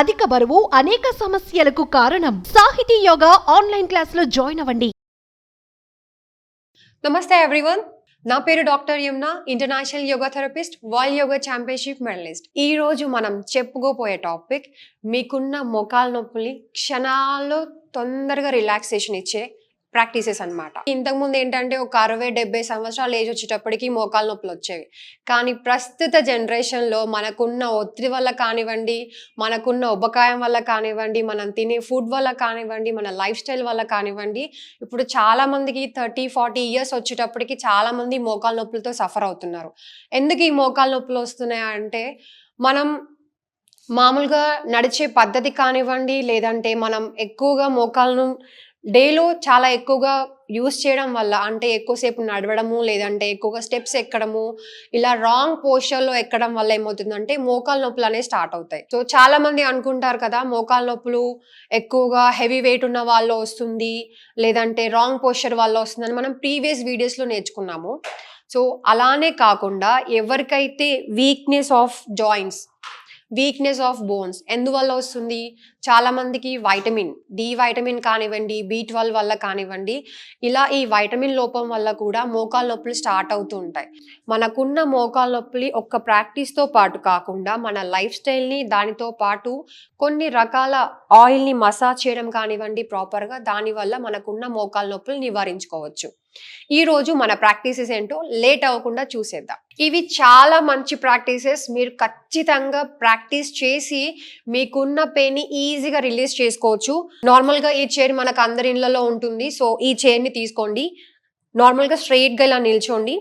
అధిక బరువు అనేక సమస్యలకు కారణం. సాహితీ యోగా ఆన్లైన్ క్లాసులో జాయిన్ అవ్వండి. నమస్తే ఎవ్రీవన్, నా పేరు doctor Yamuna, international yoga therapist, world yoga championship medallist. ఈ రోజు మనం చెప్పుకోబోయే టాపిక్ మీకున్న మోకాల నొప్పుల్ని క్షణాల్లో తొందరగా రిలాక్సేషన్ ఇచ్చే ప్రాక్టీసెస్ అనమాట. ఇంతకుముందు ఏంటంటే ఒక 60-70 సంవత్సరాల ఏజ్ వచ్చేటప్పటికి మోకాల నొప్పులు వచ్చేవి. కానీ ప్రస్తుత జనరేషన్లో మనకున్న ఒత్తిడి వల్ల కానివ్వండి, మనకున్న ఉబకాయం వల్ల కానివ్వండి, మనం తినే ఫుడ్ వల్ల కానివ్వండి, మన లైఫ్ స్టైల్ వల్ల కానివ్వండి, ఇప్పుడు చాలామందికి 30-40 ఇయర్స్ వచ్చేటప్పటికి చాలామంది మోకాల నొప్పులతో సఫర్ అవుతున్నారు. ఎందుకు ఈ మోకాల నొప్పులు వస్తున్నాయి అంటే, మనం మామూలుగా నడిచే పద్ధతి కానివ్వండి, లేదంటే మనం ఎక్కువగా మోకాలను డేలో చాలా ఎక్కువగా యూస్ చేయడం వల్ల, అంటే ఎక్కువసేపు నడవడము, లేదంటే ఎక్కువగా స్టెప్స్ ఎక్కడము, ఇలా రాంగ్ పోస్చర్లో ఎక్కడం వల్ల ఏమవుతుందంటే మోకాల నొప్పులు అనేవి స్టార్ట్ అవుతాయి. సో చాలా మంది అనుకుంటారు కదా, మోకాల నొప్పులు ఎక్కువగా హెవీ వెయిట్ ఉన్న వాళ్ళు వస్తుంది, లేదంటే రాంగ్ పోస్చర్ వల్ల వస్తుందని మనం ప్రీవియస్ వీడియోస్లో నేర్చుకున్నాము. సో అలానే కాకుండా ఎవరికైతే weakness of joints, weakness of bones ఎందువల్ల వస్తుంది, చాలా మందికి డి వైటమిన్ కానివ్వండి, B12 వల్ల కానివ్వండి, ఇలా ఈ వైటమిన్ లోపం వల్ల కూడా మోకాల నొప్పులు స్టార్ట్ అవుతూ ఉంటాయి. మనకున్న మోకాల నొప్పులు ఒక్క ప్రాక్టీస్తో పాటు కాకుండా మన లైఫ్ స్టైల్ని, దానితో పాటు కొన్ని రకాల ఆయిల్ని మసాజ్ చేయడం కానివ్వండి ప్రాపర్గా, దానివల్ల మనకున్న మోకాల నొప్పులు నివారించుకోవచ్చు. ఈ రోజు మన ప్రాక్టీసెస్ ఏంటో లేట్ అవ్వకుండా చూసేద్దాం. ఇవి చాలా మంచి ప్రాక్టీసెస్. మీరు ఖచ్చితంగా ప్రాక్టీస్ చేసి మీకున్న పెయిన్ ఈజీగా రిలీజ్ చేసుకోవచ్చు. నార్మల్గా ఈ చైర్ మనకు అందరి ఇళ్లలో ఉంటుంది. సో ఈ చైర్ని తీసుకోండి, నార్మల్గా స్ట్రెయిట్గా ఇలా నిల్చోండి.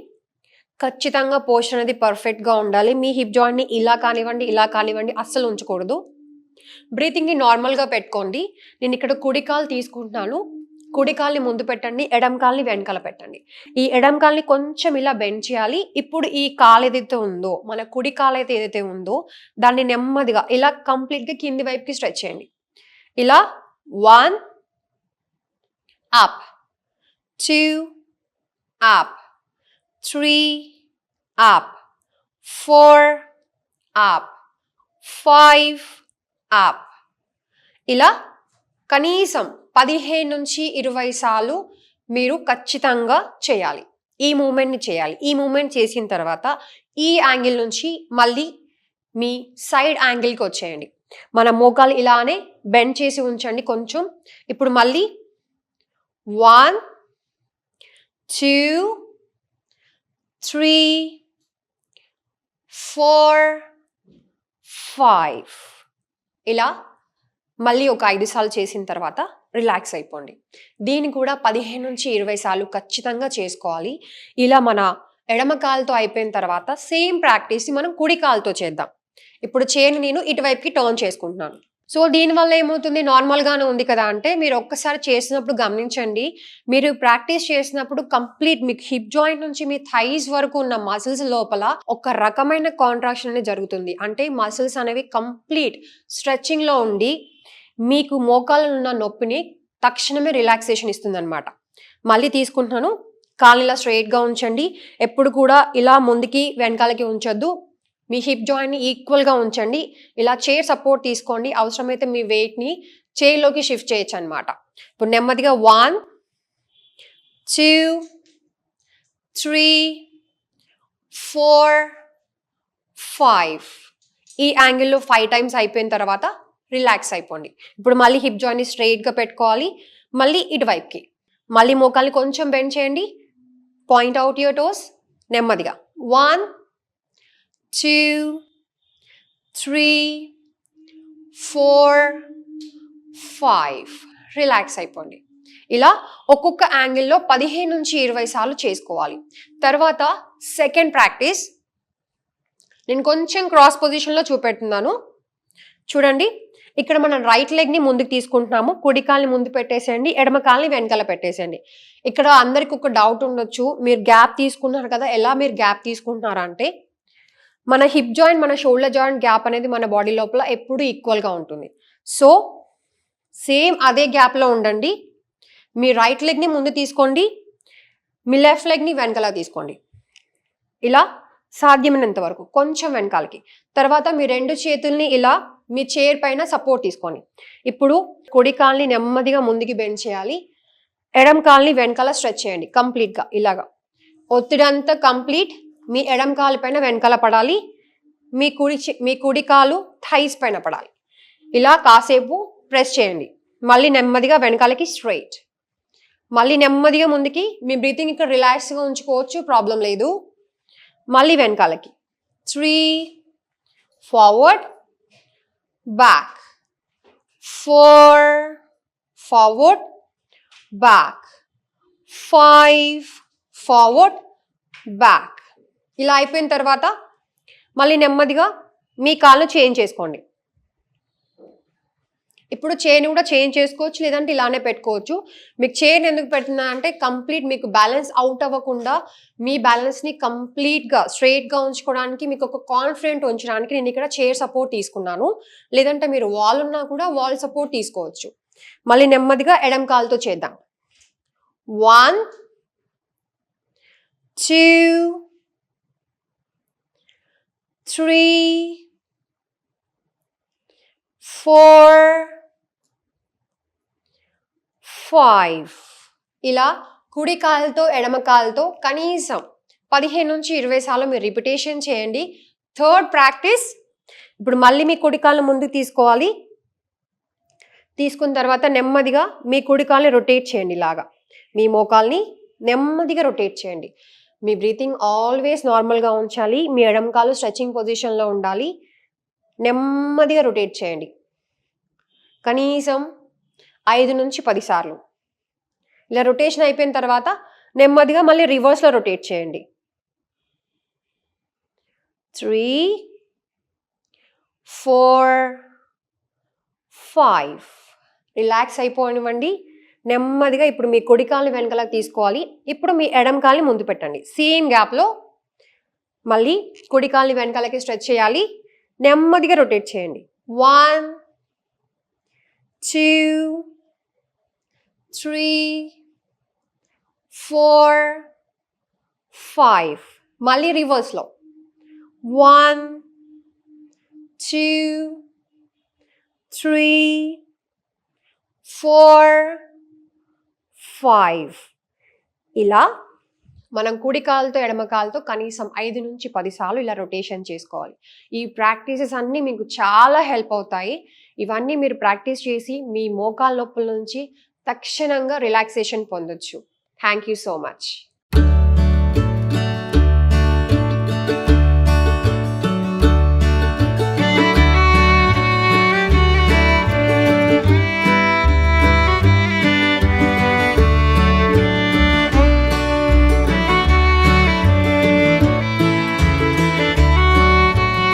ఖచ్చితంగా పోస్చర్ అనేది పర్ఫెక్ట్గా ఉండాలి. మీ హిప్ జాయింట్ని ఇలా కానివ్వండి అస్సలు ఉంచకూడదు. బ్రీతింగ్ని నార్మల్గా పెట్టుకోండి. నేను ఇక్కడ కుడి కాలు తీసుకుంటున్నాను. కుడి కాల్ని ముందు పెట్టండి, ఎడం కాల్ని వెనకాల పెట్టండి. ఈ ఎడం కాల్ని కొంచెం ఇలా బెండ్ చేయాలి. ఇప్పుడు ఈ కాలు ఏదైతే ఉందో, మన కుడి కాలు అయితే ఏదైతే ఉందో, దాన్ని నెమ్మదిగా ఇలా కంప్లీట్గా కింది వైపుకి స్ట్రెచ్ చేయండి. ఇలా 1 up, 2 up, 3 up, 4 up, 5 up. ఇలా కనీసం 15 నుంచి 20 సార్లు మీరు ఖచ్చితంగా చేయాలి. ఈ మూమెంట్ని చేయాలి. ఈ మూమెంట్ చేసిన తర్వాత ఈ యాంగిల్ నుంచి మళ్ళీ మీ సైడ్ యాంగిల్కి వచ్చేయండి. మన మోకాలు ఇలానే బెండ్ చేసి ఉంచండి కొంచెం. ఇప్పుడు మళ్ళీ 1 2 3 4 5 ఇలా మళ్ళీ ఒక 5 సార్లు చేసిన తర్వాత రిలాక్స్ అయిపోండి. దీన్ని కూడా 15 నుంచి 20 సార్లు ఖచ్చితంగా చేసుకోవాలి. ఇలా మన ఎడమ కాలుతో అయిపోయిన తర్వాత సేమ్ ప్రాక్టీస్ మనం కుడి కాలుతో చేద్దాం. ఇప్పుడు చైర్ని నేను ఇటువైపుకి టర్న్ చేసుకుంటున్నాను. సో దీనివల్ల ఏమవుతుంది, నార్మల్గానే ఉంది కదా అంటే, మీరు ఒక్కసారి చేసినప్పుడు గమనించండి, మీరు ప్రాక్టీస్ చేసినప్పుడు కంప్లీట్ మీకు హిప్ జాయింట్ నుంచి మీ థైస్ వరకు ఉన్న మసిల్స్ లోపల ఒక రకమైన కాంట్రాక్షన్ అనేది జరుగుతుంది. అంటే మసిల్స్ అనేవి కంప్లీట్ స్ట్రెచ్చింగ్లో ఉండి మీకు మోకాళ్ళలో ఉన్న నొప్పిని తక్షణమే రిలాక్సేషన్ ఇస్తుంది అనమాట. మళ్ళీ తీసుకుంటున్నాను. కాళ్ళు ఇలా స్ట్రైట్గా ఉంచండి. ఎప్పుడు కూడా ఇలా ముందుకి వెనకాలకి ఉంచొద్దు. మీ హిప్ జాయింట్ని ఈక్వల్గా ఉంచండి. ఇలా చైర్ సపోర్ట్ తీసుకోండి. అవసరమైతే మీ వెయిట్ని చైర్లోకి షిఫ్ట్ చేయొచ్చు అనమాట. ఇప్పుడు నెమ్మదిగా 1 2 3 4 5 ఈ యాంగిల్లో 5 టైమ్స్ అయిపోయిన తర్వాత రిలాక్స్ అయిపోండి. ఇప్పుడు మళ్ళీ హిప్ జాయింట్ని స్ట్రైట్గా పెట్టుకోవాలి. మళ్ళీ ఇటువైపుకి మళ్ళీ మోకాల్ని కొంచెం బెండ్ చేయండి. Point out your toes. నెమ్మదిగా 1 2 3 4 5 రిలాక్స్ అయిపోండి. ఇలా ఒక్కొక్క యాంగిల్లో 15 నుంచి 20 సార్లు చేసుకోవాలి. తర్వాత సెకండ్ ప్రాక్టీస్ నేను కొంచెం క్రాస్ పొజిషన్లో చూపెడుతున్నాను. చూడండి, ఇక్కడ మనం రైట్ లెగ్ని ముందుకు తీసుకుంటున్నాము. కుడి కాల్ని ముందు పెట్టేసేయండి, ఎడమ కాల్ని వెనకాల పెట్టేసేయండి. ఇక్కడ అందరికి ఒక డౌట్ ఉండొచ్చు, మీరు గ్యాప్ తీసుకున్నారు కదా, ఎలా మీరు గ్యాప్ తీసుకుంటున్నారా అంటే, మన హిప్ జాయింట్, మన షోల్డర్ జాయింట్ గ్యాప్ అనేది మన బాడీ లోపల ఎప్పుడు ఈక్వల్గా ఉంటుంది. సో సేమ్ అదే గ్యాప్లో ఉండండి. మీ రైట్ లెగ్ని ముందు తీసుకోండి, మీ లెఫ్ట్ లెగ్ని వెనకాల తీసుకోండి. ఇలా సాధ్యమైనంత వరకు కొంచెం వెనకాలకి. తర్వాత మీ రెండు చేతుల్ని ఇలా మీ చైర్ పైన సపోర్ట్ తీసుకోండి. ఇప్పుడు కుడి కాల్ని నెమ్మదిగా ముందుకి బెండ్ చేయాలి. ఎడమ కాల్ని వెనకాల స్ట్రెచ్ చేయండి కంప్లీట్గా. ఇలాగా ఒత్తిడంతా కంప్లీట్ మీ ఎడమ కాలు పైన వెనకాల పడాలి. మీ కుడి కాలు థైస్ పైన పడాలి. ఇలా కాసేపు ప్రెస్ చేయండి. మళ్ళీ నెమ్మదిగా వెనకాలకి స్ట్రైట్. మళ్ళీ నెమ్మదిగా ముందుకి. మీ బ్రీతింగ్ ఇక్కడ రిలాక్స్గా ఉంచుకోవచ్చు, ప్రాబ్లం లేదు. మళ్ళీ వెనకాలకి 3 forward back, 4 forward back, 5 forward back. ఇలా అయిపోయిన తర్వాత మళ్ళీ నెమ్మదిగా మీ కాళ్ళు చేంజ్ చేసుకోండి. ఇప్పుడు చైన్ కూడా చేంజ్ చేసుకోవచ్చు, లేదంటే ఇలానే పెట్టుకోవచ్చు. మీకు చైన్ ఎందుకు పెడుతున్నా అంటే కంప్లీట్ మీకు బ్యాలెన్స్ అవుట్ అవ్వకుండా మీ బ్యాలెన్స్ని కంప్లీట్గా స్ట్రైట్గా ఉంచుకోవడానికి, మీకు ఒక కాన్ఫిడెంట్ ఉంచడానికి నేను ఇక్కడ చైర్ సపోర్ట్ తీసుకున్నాను. లేదంటే మీరు వాల్ ఉన్నా కూడా వాల్ సపోర్ట్ తీసుకోవచ్చు. మళ్ళీ నెమ్మదిగా ఎడమ కాలుతో చేద్దాం. 1 2 3 4 5. ఇలా కుడి కాలుతో ఎడమ కాలుతో కనీసం 15 నుంచి 20 సార్లు మీరు రిపిటేషన్ చేయండి. Third practice. ఇప్పుడు మళ్ళీ మీ కుడి కాలు ముందుకు తీసుకోవాలి. తీసుకున్న తర్వాత నెమ్మదిగా మీ కుడి కాల్ని రొటేట్ చేయండి. ఇలాగా మీ మోకాల్ని నెమ్మదిగా రొటేట్ చేయండి. మీ బ్రీతింగ్ ఆల్వేస్ నార్మల్గా ఉంచాలి. మీ ఎడమ కాలు స్ట్రెచింగ్ పొజిషన్లో ఉండాలి. నెమ్మదిగా రొటేట్ చేయండి. కనీసం 5 నుంచి 10 సార్లు. ఇలా రొటేషన్ అయిపోయిన తర్వాత నెమ్మదిగా మళ్ళీ రివర్స్లో రొటేట్ చేయండి. 3 4 5. రిలాక్స్ అయిపోనివ్వండి. నెమ్మదిగా ఇప్పుడు మీ కుడి కాల్ని వెనకాలకు తీసుకోవాలి. ఇప్పుడు మీ ఎడమ కాల్ని ముందు పెట్టండి. సేమ్ గ్యాప్లో మళ్ళీ కుడి కాల్ని వెనకాలకి స్ట్రెచ్ చేయాలి. నెమ్మదిగా రొటేట్ చేయండి. 1 2 3 4 5. మళ్ళీ రివర్స్లో 1 2 3 4 5. ఇలా మనం కుడి కాలుతో ఎడమ కాలుతో కనీసం 5 నుంచి 10 సార్లు ఇలా రొటేషన్ చేసుకోవాలి. ఈ ప్రాక్టీసెస్ అన్నీ మీకు చాలా హెల్ప్ అవుతాయి. ఇవన్నీ మీరు ప్రాక్టీస్ చేసి మీ మోకాళ్ళ నొప్పుల నుంచి తక్షణంగా రిలాక్సేషన్ పొందొచ్చు. Thank you so much.